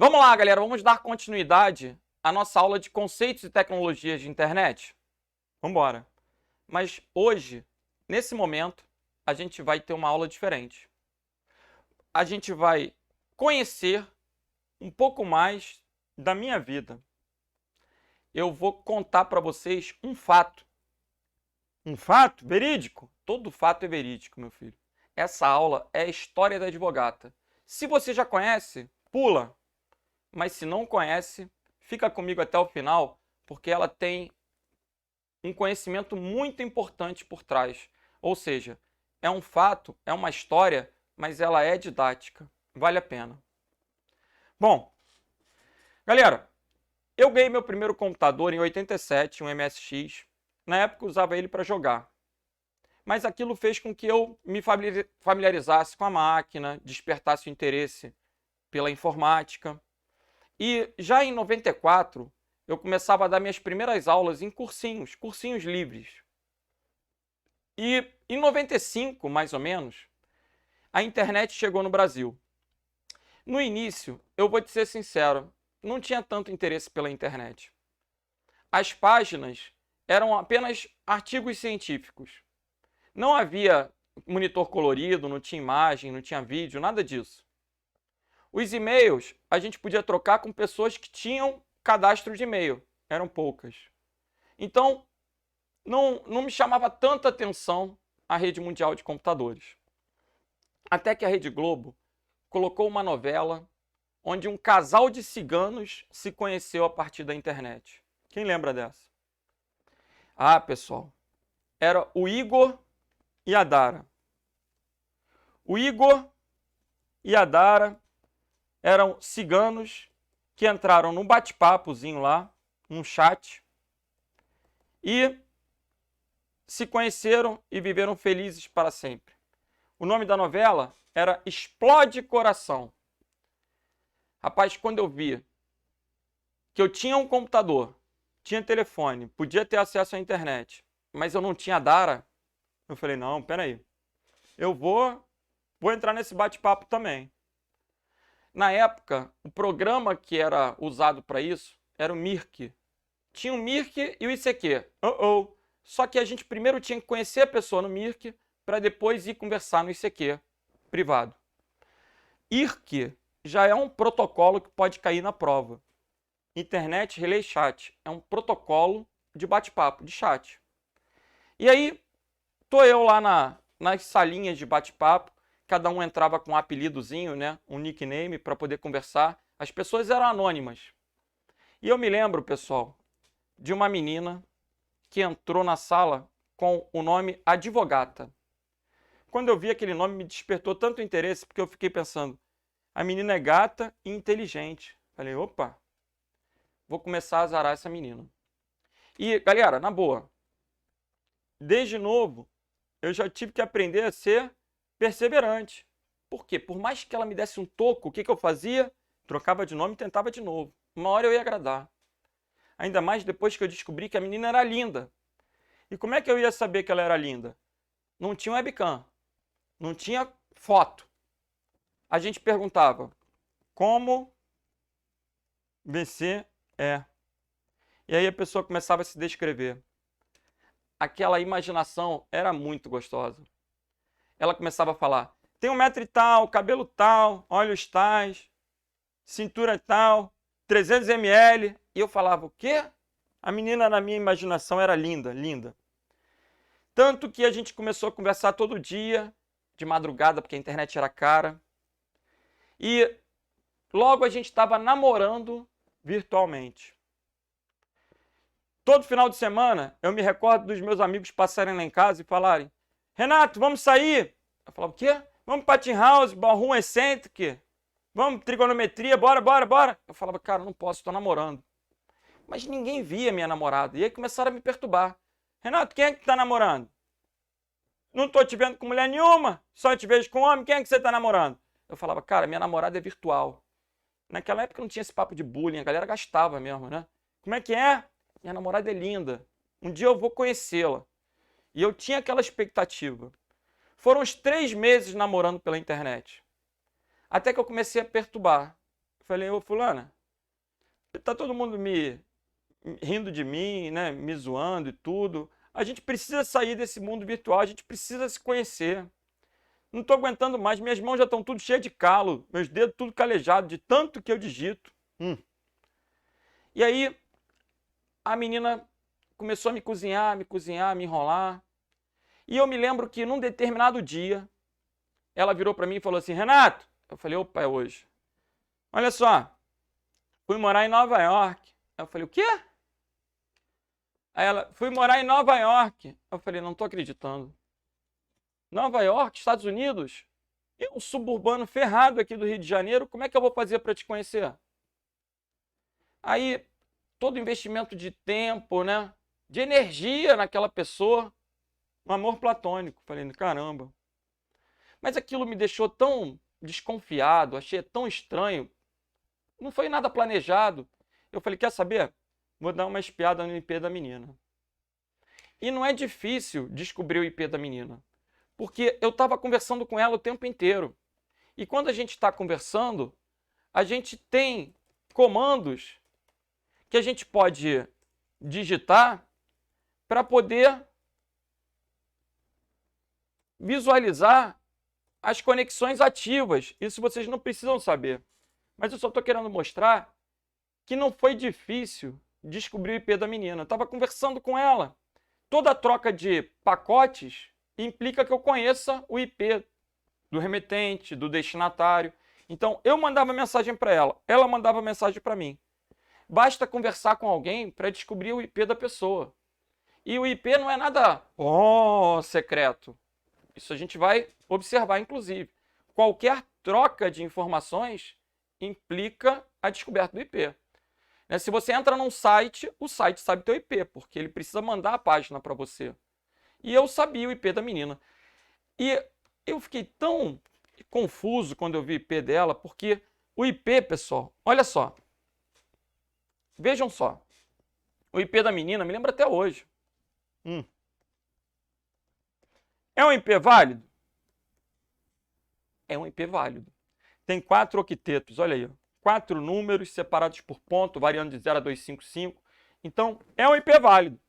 Vamos lá, galera, vamos dar continuidade à nossa aula de conceitos e tecnologias de internet? Vamos embora. Mas hoje, nesse momento, a gente vai ter uma aula diferente. A gente vai conhecer um pouco mais da minha vida. Eu vou contar para vocês um fato. Um fato verídico? Todo fato é verídico, meu filho. Essa aula é a história da advogata. Se você já conhece, pula. Mas se não conhece, fica comigo até o final, porque ela tem um conhecimento muito importante por trás. Ou seja, é um fato, é uma história, mas ela é didática. Vale a pena. Bom, galera, eu ganhei meu primeiro computador em 87, um MSX. Na época eu usava ele para jogar. Mas aquilo fez com que eu me familiarizasse com a máquina, despertasse o interesse pela informática. E já em 94, eu começava a dar minhas primeiras aulas em cursinhos livres. E em 95, mais ou menos, a internet chegou no Brasil. No início, eu vou te ser sincero, não tinha tanto interesse pela internet. As páginas eram apenas artigos científicos. Não havia monitor colorido, não tinha imagem, não tinha vídeo, nada disso. Os e-mails a gente podia trocar com pessoas que tinham cadastro de e-mail. Eram poucas. Então, não me chamava tanta atenção a rede mundial de computadores. Até que a Rede Globo colocou uma novela onde um casal de ciganos se conheceu a partir da internet. Quem lembra dessa? Ah, pessoal, era o Igor e a Dara. O Igor e a Dara eram ciganos que entraram num bate-papozinho lá, num chat, e se conheceram e viveram felizes para sempre. O nome da novela era Explode Coração. Rapaz, quando eu vi que eu tinha um computador, tinha telefone, podia ter acesso à internet, mas eu não tinha Dara, eu falei, não, peraí, eu vou entrar nesse bate-papo também. Na época, o programa que era usado para isso era o Mirk. Tinha o Mirk e o ICQ. Só que a gente primeiro tinha que conhecer a pessoa no Mirk para depois ir conversar no ICQ privado. IRC já é um protocolo que pode cair na prova. Internet Relay Chat é um protocolo de bate-papo, de chat. E aí, tô eu lá nas salinhas de bate-papo, cada um entrava com um apelidozinho, né? Um nickname para poder conversar. As pessoas eram anônimas. E eu me lembro, pessoal, de uma menina que entrou na sala com o nome Advogata. Quando eu vi aquele nome, me despertou tanto interesse, porque eu fiquei pensando, a menina é gata e inteligente. Falei, opa, vou começar a azarar essa menina. E, galera, na boa, desde novo, eu já tive que aprender a ser perseverante. Por quê? Por mais que ela me desse um toco, o que eu fazia? Trocava de nome e tentava de novo. Uma hora eu ia agradar. Ainda mais depois que eu descobri que a menina era linda. E como é que eu ia saber que ela era linda? Não tinha webcam. Não tinha foto. A gente perguntava, como você é? E aí a pessoa começava a se descrever. Aquela imaginação era muito gostosa. Ela começava a falar, tem 1 metro e tal, cabelo tal, olhos tais, cintura tal, 300 ml. E eu falava, o quê? A menina na minha imaginação era linda, linda. Tanto que a gente começou a conversar todo dia, de madrugada, porque a internet era cara. E logo a gente estava namorando virtualmente. Todo final de semana, eu me recordo dos meus amigos passarem lá em casa e falarem, Renato, vamos sair? Eu falava, o quê? Vamos para Patin House, Ballroom Eccentric, vamos trigonometria, bora, bora, bora. Eu falava, cara, não posso, estou namorando. Mas ninguém via minha namorada. E aí começaram a me perturbar. Renato, quem é que tá namorando? Não tô te vendo com mulher nenhuma, só te vejo com homem, quem é que você tá namorando? Eu falava, cara, minha namorada é virtual. Naquela época não tinha esse papo de bullying, a galera gastava mesmo, né? Como é que é? Minha namorada é linda. Um dia eu vou conhecê-la. E eu tinha aquela expectativa. Foram uns 3 meses namorando pela internet. Até que eu comecei a perturbar. falei, ô fulana, tá todo mundo me rindo de mim, né, me zoando e tudo. A gente precisa sair desse mundo virtual, a gente precisa se conhecer. Não tô aguentando mais, minhas mãos já estão tudo cheias de calo, meus dedos tudo calejado de tanto que eu digito. E aí a menina começou a me cozinhar, me enrolar. E eu me lembro que num determinado dia, ela virou para mim e falou assim, Renato, eu falei, opa, é hoje. Olha só, fui morar em Nova York. Eu falei, o quê? Aí ela, fui morar em Nova York. Eu falei, não tô acreditando. Nova York, Estados Unidos? Eu, um suburbano ferrado aqui do Rio de Janeiro, como é que eu vou fazer para te conhecer? Aí, todo investimento de tempo, né? De energia naquela pessoa, um amor platônico. Falei, caramba. Mas aquilo me deixou tão desconfiado, achei tão estranho. Não foi nada planejado. Eu falei, quer saber? Vou dar uma espiada no IP da menina. E não é difícil descobrir o IP da menina, porque eu estava conversando com ela o tempo inteiro. E quando a gente está conversando, a gente tem comandos que a gente pode digitar para poder visualizar as conexões ativas. Isso vocês não precisam saber. Mas eu só estou querendo mostrar que não foi difícil descobrir o IP da menina. Eu estava conversando com ela. Toda troca de pacotes implica que eu conheça o IP do remetente, do destinatário. Então, eu mandava mensagem para ela mandava mensagem para mim. Basta conversar com alguém para descobrir o IP da pessoa. E o IP não é nada secreto. Isso a gente vai observar, inclusive. Qualquer troca de informações implica a descoberta do IP. Se você entra num site, o site sabe teu IP, porque ele precisa mandar a página para você. E eu sabia o IP da menina. E eu fiquei tão confuso quando eu vi o IP dela, porque o IP, pessoal, olha só. Vejam só. O IP da menina me lembra até hoje. É um IP válido? É um IP válido. Tem 4 octetos, olha aí. 4 números separados por ponto, variando de 0 a 255. Então, é um IP válido.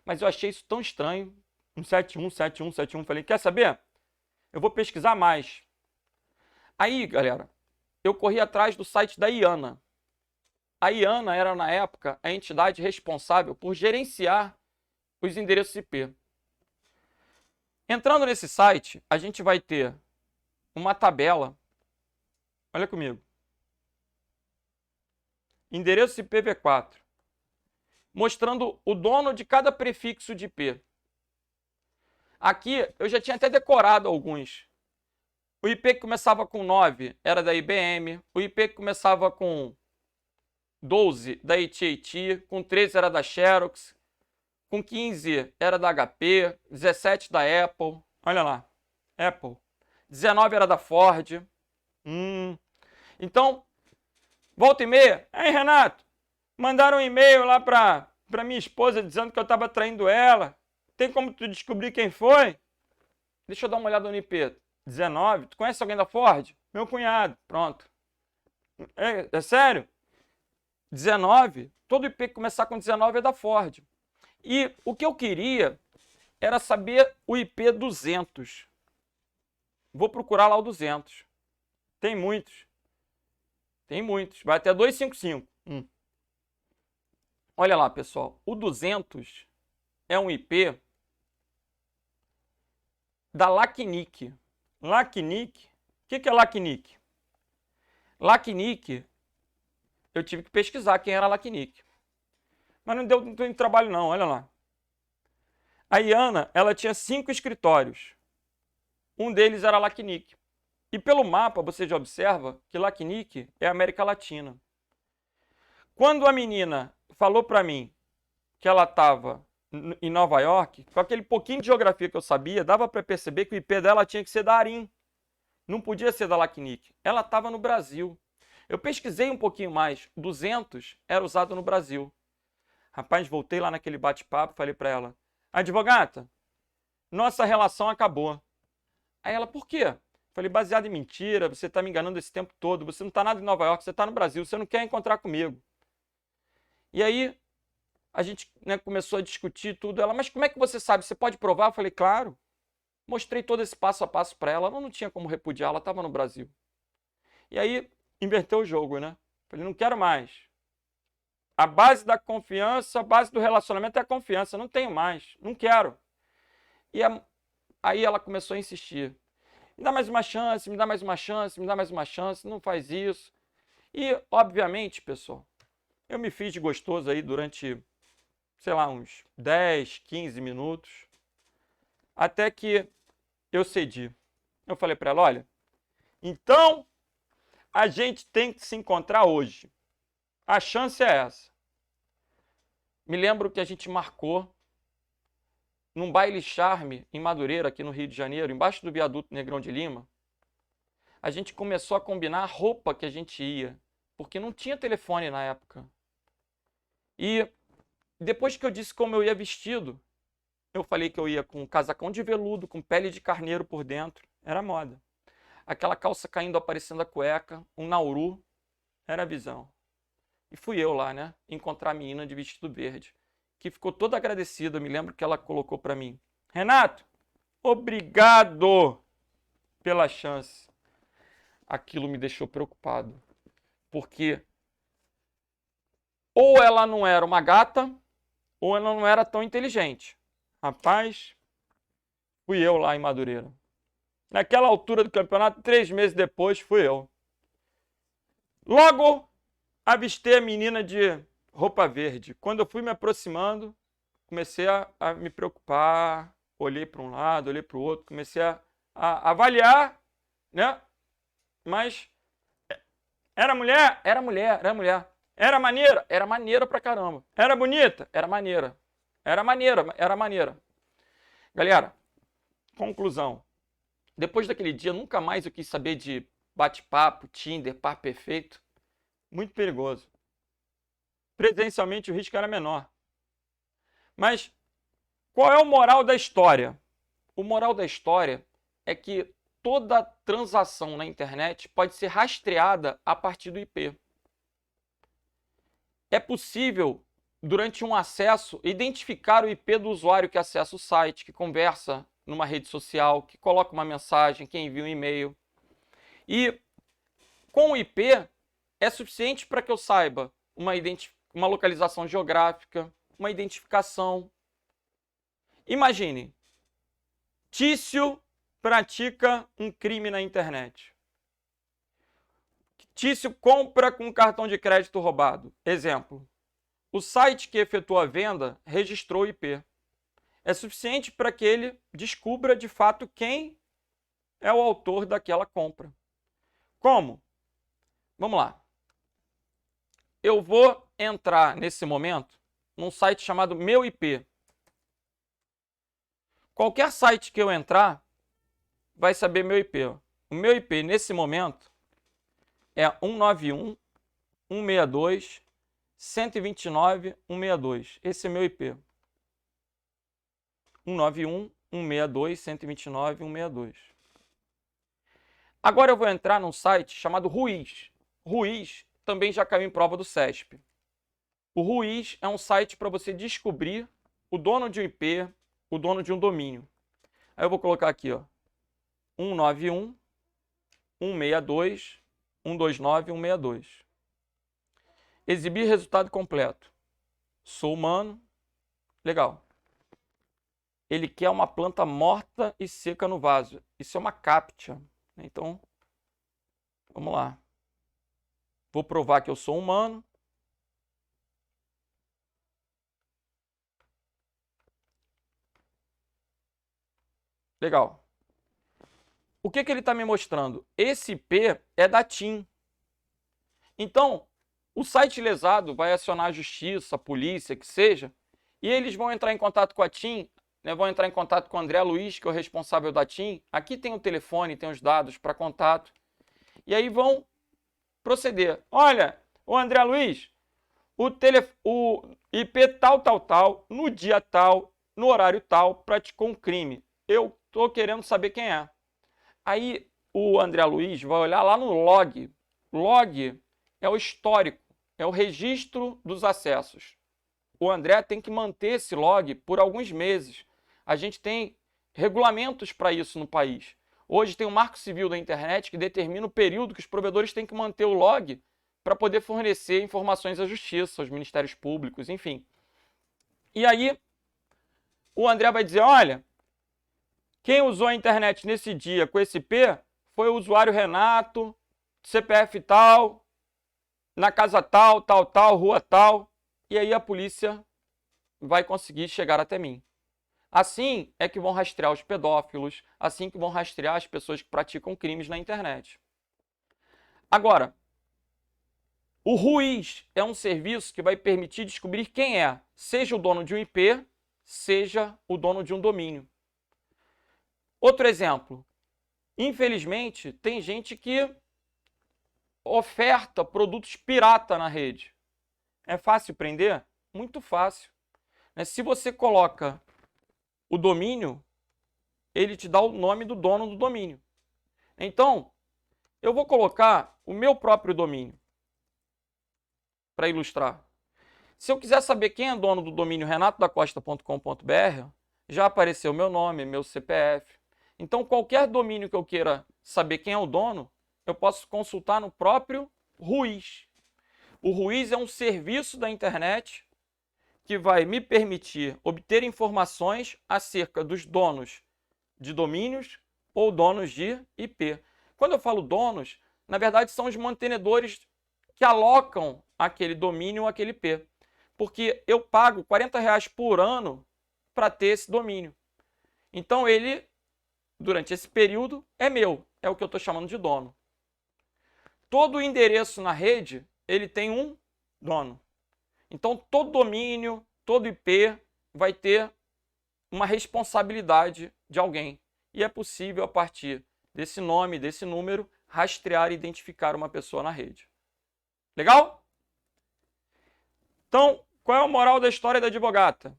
Mas eu achei isso tão estranho. 171. Falei, quer saber? Eu vou pesquisar mais. Aí, galera, eu corri atrás do site da IANA. A IANA era, na época, a entidade responsável por gerenciar os endereços IP. Entrando nesse site, a gente vai ter uma tabela. Olha comigo. Endereço IPv4. Mostrando o dono de cada prefixo de IP. Aqui, eu já tinha até decorado alguns. O IP que começava com 9 era da IBM. O IP que começava com 12 da AT&T. Com 13 era da Xerox. Com 15 era da HP. 17 da Apple. Olha lá. Apple. 19 era da Ford. Então, volta e meia. Aí, Renato, mandaram um e-mail lá para minha esposa dizendo que eu estava traindo ela. Tem como tu descobrir quem foi? Deixa eu dar uma olhada no IP. 19. Tu conhece alguém da Ford? Meu cunhado. Pronto. É sério? 19. Todo IP que começar com 19 é da Ford. E o que eu queria era saber o IP 200. Vou procurar lá o 200. Tem muitos. Tem muitos. Vai até 255. Olha lá, pessoal. O 200 é um IP da LACNIC. LACNIC. O que é LACNIC? LACNIC, eu tive que pesquisar quem era LACNIC. Mas não deu muito trabalho não, olha lá. A IANA, ela tinha 5 escritórios. Um deles era LACNIC. E pelo mapa você já observa que LACNIC é América Latina. Quando a menina falou para mim que ela estava em Nova York, com aquele pouquinho de geografia que eu sabia, dava para perceber que o IP dela tinha que ser da ARIM. Não podia ser da LACNIC. Ela estava no Brasil. Eu pesquisei um pouquinho mais. 200 era usado no Brasil. Rapaz, voltei lá naquele bate-papo, falei para ela, advogata, nossa relação acabou. Aí ela, por quê? Falei, baseado em mentira, você está me enganando esse tempo todo, você não está nada em Nova York, você está no Brasil, você não quer encontrar comigo. E aí, a gente, né, começou a discutir tudo. Ela, mas como é que você sabe? Você pode provar? Eu falei, claro. Mostrei todo esse passo a passo para ela. Ela não tinha como repudiar, ela estava no Brasil. E aí, inverteu o jogo, né? Falei, não quero mais. A base da confiança, a base do relacionamento é a confiança. Não tenho mais, não quero. E aí ela começou a insistir. Me dá mais uma chance, me dá mais uma chance, me dá mais uma chance, não faz isso. E, obviamente, pessoal, eu me fiz de gostoso aí durante, sei lá, uns 10, 15 minutos. Até que eu cedi. Eu falei para ela, olha, então a gente tem que se encontrar hoje. A chance é essa. Me lembro que a gente marcou num baile charme em Madureira, aqui no Rio de Janeiro, embaixo do viaduto Negrão de Lima. A gente começou a combinar a roupa que a gente ia, porque não tinha telefone na época. E depois que eu disse como eu ia vestido, eu falei que eu ia com um casacão de veludo, com pele de carneiro por dentro. Era moda. Aquela calça caindo, aparecendo a cueca, um Nauru, era a visão. E fui eu lá, né, encontrar a menina de vestido verde, que ficou toda agradecida. Eu me lembro que ela colocou para mim, Renato, obrigado pela chance. Aquilo me deixou preocupado, porque ou ela não era uma gata, ou ela não era tão inteligente. Rapaz, fui eu lá em Madureira. Naquela altura do campeonato, 3 meses depois, fui eu. Logo, avistei a menina de roupa verde. Quando eu fui me aproximando, comecei a me preocupar. Olhei para um lado, olhei para o outro, comecei a avaliar, né? Mas era mulher? Era mulher, era mulher. Era maneira? Era maneira pra caramba. Era bonita? Era maneira. Era maneira, era maneira. Galera, conclusão. Depois daquele dia, nunca mais eu quis saber de bate-papo, Tinder, par perfeito. Muito perigoso. Presencialmente o risco era menor. Mas qual é o moral da história? O moral da história é que toda transação na internet pode ser rastreada a partir do IP. É possível, durante um acesso, identificar o IP do usuário que acessa o site, que conversa numa rede social, que coloca uma mensagem, que envia um e-mail. E com o IP é suficiente para que eu saiba uma localização geográfica, uma identificação. Imagine, Tício pratica um crime na internet. Tício compra com um cartão de crédito roubado. Exemplo, o site que efetuou a venda registrou o IP. É suficiente para que ele descubra de fato quem é o autor daquela compra. Como? Vamos lá. Eu vou entrar nesse momento num site chamado Meu IP. Qualquer site que eu entrar vai saber meu IP. O meu IP nesse momento é 191.162.129.162. Esse é meu IP. 191.162.129.162. Agora eu vou entrar num site chamado Ruiz. Ruiz também já caiu em prova do CESP. O Ruiz é um site para você descobrir o dono de um IP, o dono de um domínio. Aí eu vou colocar aqui, ó, 191.162.129.162. Exibir resultado completo. Sou humano. Legal. Ele quer uma planta morta e seca no vaso. Isso é uma CAPTCHA. Então, vamos lá. Vou provar que eu sou humano. Legal. O que ele está me mostrando? Esse IP é da TIM. Então, o site lesado vai acionar a justiça, a polícia, que seja, e eles vão entrar em contato com a TIM, né, vão entrar em contato com o André Luiz, que é o responsável da TIM. Aqui tem o telefone, tem os dados para contato. E aí vão proceder. Olha, o André Luiz, o IP tal, no dia tal, no horário tal, praticou um crime. Eu estou querendo saber quem é. Aí o André Luiz vai olhar lá no log. Log é o histórico, é o registro dos acessos. O André tem que manter esse log por alguns meses. A gente tem regulamentos para isso no país. Hoje tem o Marco Civil da Internet que determina o período que os provedores têm que manter o log para poder fornecer informações à justiça, aos ministérios públicos, enfim. E aí, o André vai dizer, olha, quem usou a internet nesse dia com esse IP foi o usuário Renato, CPF tal, na casa tal, rua tal, e aí a polícia vai conseguir chegar até mim. Assim é que vão rastrear os pedófilos, assim que vão rastrear as pessoas que praticam crimes na internet. Agora, o RUIS é um serviço que vai permitir descobrir quem é, seja o dono de um IP, seja o dono de um domínio. Outro exemplo, infelizmente, tem gente que oferta produtos pirata na rede. É fácil prender? Muito fácil. Se você coloca o domínio, ele te dá o nome do dono do domínio. Então, eu vou colocar o meu próprio domínio para ilustrar. Se eu quiser saber quem é dono do domínio renatodacosta.com.br, já apareceu meu nome, meu CPF. Então, qualquer domínio que eu queira saber quem é o dono, eu posso consultar no próprio RUIS. O RUIS é um serviço da internet que vai me permitir obter informações acerca dos donos de domínios ou donos de IP. Quando eu falo donos, na verdade são os mantenedores que alocam aquele domínio ou aquele IP. Porque eu pago R$40 por ano para ter esse domínio. Então ele, durante esse período, é meu. É o que eu estou chamando de dono. Todo endereço na rede, ele tem um dono. Então, todo domínio, todo IP vai ter uma responsabilidade de alguém. E é possível, a partir desse nome, desse número, rastrear e identificar uma pessoa na rede. Legal? Então, qual é a moral da história da advogata?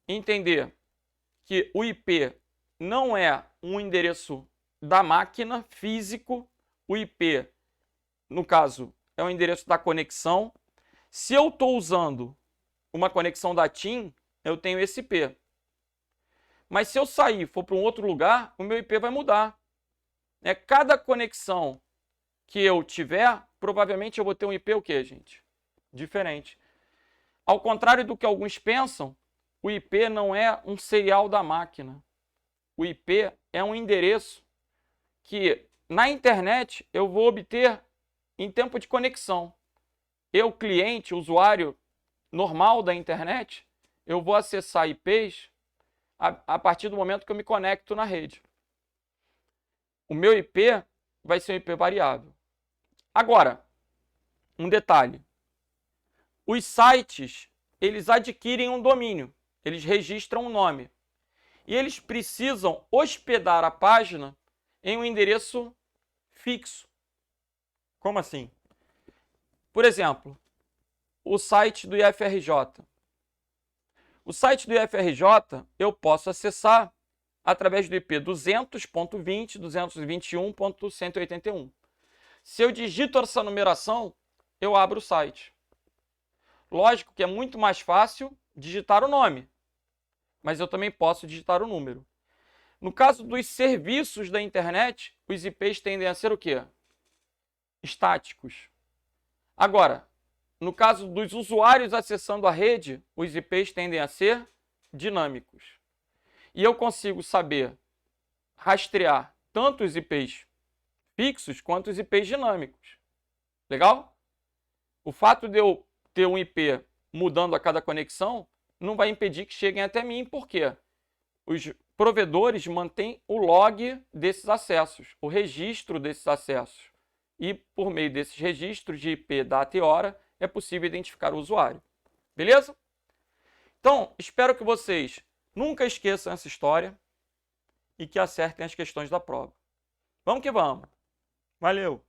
Entender que o IP não é um endereço da máquina físico, o IP, no caso, é o endereço da conexão. Se eu estou usando uma conexão da TIM, eu tenho esse IP. Mas se eu sair e for para um outro lugar, o meu IP vai mudar. Cada conexão que eu tiver, provavelmente eu vou ter um IP o quê, gente? Diferente. Ao contrário do que alguns pensam, o IP não é um serial da máquina. O IP é um endereço que, na internet, eu vou obter em tempo de conexão. Eu, cliente, usuário normal da internet, eu vou acessar IPs a partir do momento que eu me conecto na rede. O meu IP vai ser um IP variável. Agora, um detalhe. Os sites, eles adquirem um domínio, eles registram um nome. E eles precisam hospedar a página em um endereço fixo. Como assim? Por exemplo, o site do IFRJ. O site do IFRJ eu posso acessar através do IP 200.20, 221.181. Se eu digito essa numeração, eu abro o site. Lógico que é muito mais fácil digitar o nome, mas eu também posso digitar o número. No caso dos serviços da internet, os IPs tendem a ser o quê? Estáticos. Agora, no caso dos usuários acessando a rede, os IPs tendem a ser dinâmicos. E eu consigo saber rastrear tanto os IPs fixos quanto os IPs dinâmicos. Legal? O fato de eu ter um IP mudando a cada conexão não vai impedir que cheguem até mim, porque os provedores mantêm o log desses acessos, o registro desses acessos. E por meio desses registros de IP, data e hora, é possível identificar o usuário. Beleza? Então, espero que vocês nunca esqueçam essa história e que acertem as questões da prova. Vamos que vamos. Valeu!